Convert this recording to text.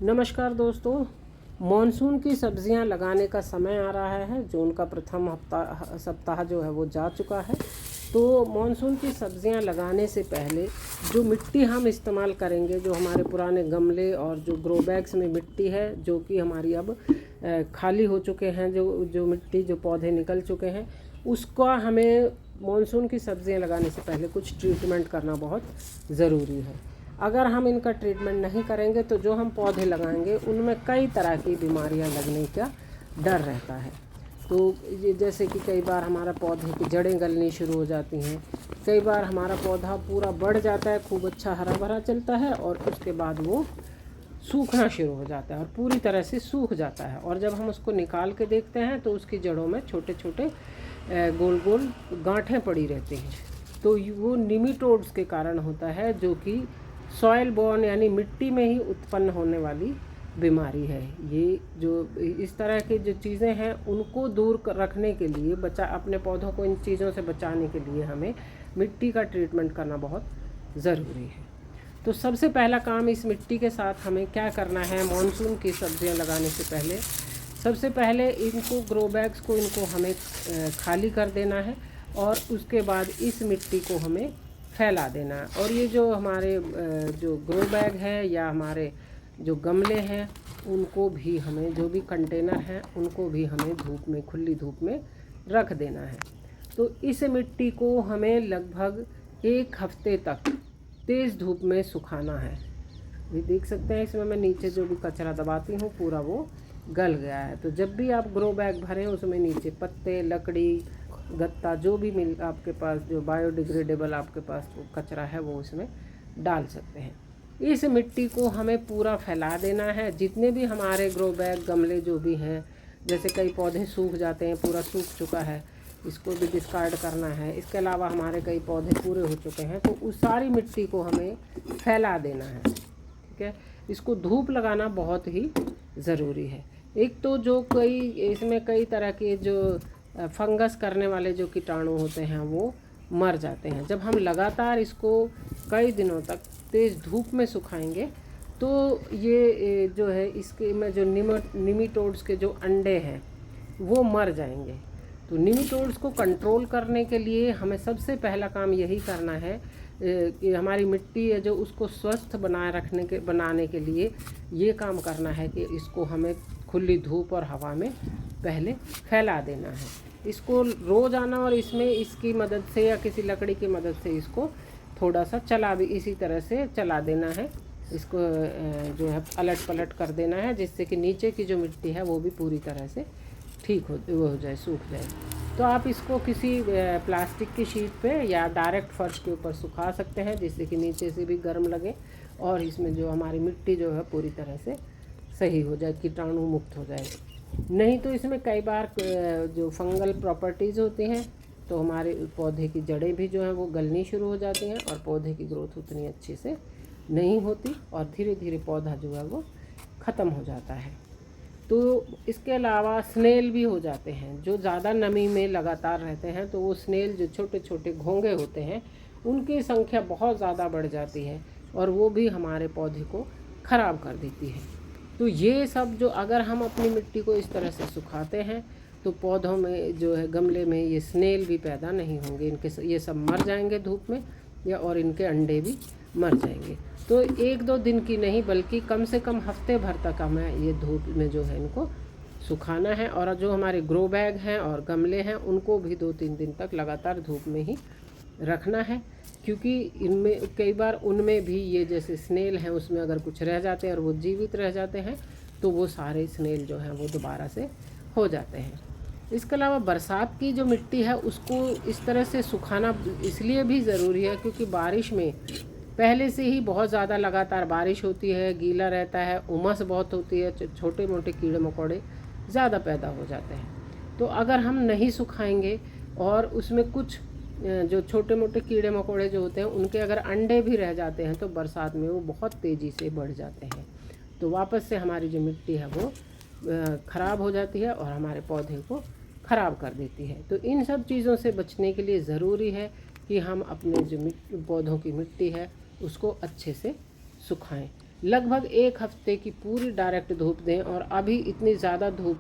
नमस्कार दोस्तों। मॉनसून की सब्जियां लगाने का समय आ रहा है। जून का प्रथम सप्ताह जो है वो जा चुका है। तो मॉनसून की सब्जियां लगाने से पहले जो मिट्टी हम इस्तेमाल करेंगे, जो हमारे पुराने गमले और जो ग्रो बैग्स में मिट्टी है, जो कि हमारी अब खाली हो चुके हैं, जो जो मिट्टी जो पौधे निकल चुके हैं, उसका हमें मॉनसून की सब्जियां लगाने से पहले कुछ ट्रीटमेंट करना बहुत ज़रूरी है। अगर हम इनका ट्रीटमेंट नहीं करेंगे तो जो हम पौधे लगाएंगे उनमें कई तरह की बीमारियां लगने का डर रहता है। तो ये जैसे कि कई बार हमारा पौधे की जड़ें गलनी शुरू हो जाती हैं, कई बार हमारा पौधा पूरा बढ़ जाता है, खूब अच्छा हरा भरा चलता है और उसके बाद वो सूखना शुरू हो जाता है और पूरी तरह से सूख जाता है। और जब हम उसको निकाल के देखते हैं तो उसकी जड़ों में छोटे छोटे गोल गोल गांठें पड़ी रहती हैं। तो वो निमिटोड्स के कारण होता है, जो कि सॉइल बॉर्न यानी मिट्टी में ही उत्पन्न होने वाली बीमारी है। ये जो इस तरह की जो चीज़ें हैं उनको दूर रखने के लिए, अपने पौधों को इन चीज़ों से बचाने के लिए हमें मिट्टी का ट्रीटमेंट करना बहुत ज़रूरी है। तो सबसे पहला काम इस मिट्टी के साथ हमें क्या करना है मॉनसून की सब्जियां लगाने से पहले। सबसे पहले इनको ग्रो बैग्स को इनको हमें खाली कर देना है और उसके बाद इस मिट्टी को हमें फैला देना है। और ये जो हमारे जो ग्रो बैग है या हमारे जो गमले हैं, उनको भी हमें, जो भी कंटेनर हैं उनको भी हमें धूप में, खुली धूप में रख देना है। तो इस मिट्टी को हमें लगभग 1 हफ्ते तक तेज़ धूप में सुखाना है। ये देख सकते हैं, इसमें मैं नीचे जो भी कचरा दबाती हूँ पूरा वो गल गया है। तो जब भी आप ग्रो बैग भरें उसमें नीचे पत्ते, लकड़ी, गत्ता जो भी मिल आपके पास, जो बायोडिग्रेडेबल आपके पास कचरा है वो उसमें डाल सकते हैं। इस मिट्टी को हमें पूरा फैला देना है। जितने भी हमारे ग्रो बैग, गमले जो भी हैं, जैसे कई पौधे सूख जाते हैं, पूरा सूख चुका है, इसको भी डिस्कार्ड करना है। इसके अलावा हमारे कई पौधे पूरे हो चुके हैं, तो उस सारी मिट्टी को हमें फैला देना है। ठीक है, इसको धूप लगाना बहुत ही ज़रूरी है। एक तो जो इसमें कई तरह के जो फंगस करने वाले जो कीटाणु होते हैं वो मर जाते हैं। जब हम लगातार इसको कई दिनों तक तेज़ धूप में सुखाएंगे तो ये जो है इसके में जो निमिटोड्स के जो अंडे हैं वो मर जाएंगे। तो निमिटोड्स को कंट्रोल करने के लिए हमें सबसे पहला काम यही करना है कि हमारी मिट्टी है जो उसको स्वस्थ बनाने के लिए ये काम करना है कि इसको हमें खुली धूप और हवा में पहले फैला देना है। इसको रोज़ाना और इसमें इसकी मदद से या किसी लकड़ी की मदद से इसको थोड़ा सा इसी तरह से चला देना है। इसको जो है अलट पलट कर देना है, जिससे कि नीचे की जो मिट्टी है वो भी पूरी तरह से ठीक हो जाए, सूख जाए। तो आप इसको किसी प्लास्टिक की शीट पे या डायरेक्ट फर्श के ऊपर सुखा सकते हैं, जिससे कि नीचे से भी गर्म लगे और इसमें जो हमारी मिट्टी जो है पूरी तरह से सही हो जाए, कीटाणु मुक्त हो जाए। नहीं तो इसमें कई बार जो फंगल प्रॉपर्टीज़ होती हैं तो हमारे पौधे की जड़ें भी जो हैं वो गलनी शुरू हो जाती हैं और पौधे की ग्रोथ उतनी अच्छे से नहीं होती और धीरे धीरे पौधा जो है वो ख़त्म हो जाता है। तो इसके अलावा स्नेल भी हो जाते हैं, जो ज़्यादा नमी में लगातार रहते हैं। तो वो स्नेल जो छोटे छोटे घोंगे होते हैं उनकी संख्या बहुत ज़्यादा बढ़ जाती है और वो भी हमारे पौधे को ख़राब कर देती है। तो ये सब जो, अगर हम अपनी मिट्टी को इस तरह से सुखाते हैं तो पौधों में जो है, गमले में ये स्नेल भी पैदा नहीं होंगे, ये सब मर जाएंगे धूप में और इनके अंडे भी मर जाएंगे। तो 1-2 दिन की नहीं बल्कि कम से कम हफ्ते भर तक हमें ये धूप में जो है इनको सुखाना है। और जो हमारे ग्रो बैग हैं और गमले हैं उनको भी 2-3 दिन तक लगातार धूप में ही रखना है, क्योंकि इनमें कई बार उनमें भी ये जैसे स्नेल हैं उसमें अगर कुछ रह जाते हैं और वो जीवित रह जाते हैं तो वो सारे स्नेल जो हैं वो दोबारा से हो जाते हैं। इसके अलावा बरसात की जो मिट्टी है उसको इस तरह से सुखाना इसलिए भी ज़रूरी है क्योंकि बारिश में पहले से ही बहुत ज़्यादा लगातार बारिश होती है, गीला रहता है, उमस बहुत होती है, छोटे मोटे कीड़े मकोड़े ज़्यादा पैदा हो जाते हैं। तो अगर हम नहीं सुखाएंगे और उसमें कुछ जो छोटे मोटे कीड़े मकोड़े जो होते हैं उनके अगर अंडे भी रह जाते हैं तो बरसात में वो बहुत तेज़ी से बढ़ जाते हैं, तो वापस से हमारी जो मिट्टी है वो ख़राब हो जाती है और हमारे पौधे को ख़राब कर देती है। तो इन सब चीज़ों से बचने के लिए ज़रूरी है कि हम अपने जो पौधों की मिट्टी है उसको अच्छे से सुखाएं। लगभग 1 हफ्ते की पूरी डायरेक्ट धूप दें। और अभी इतनी ज़्यादा धूप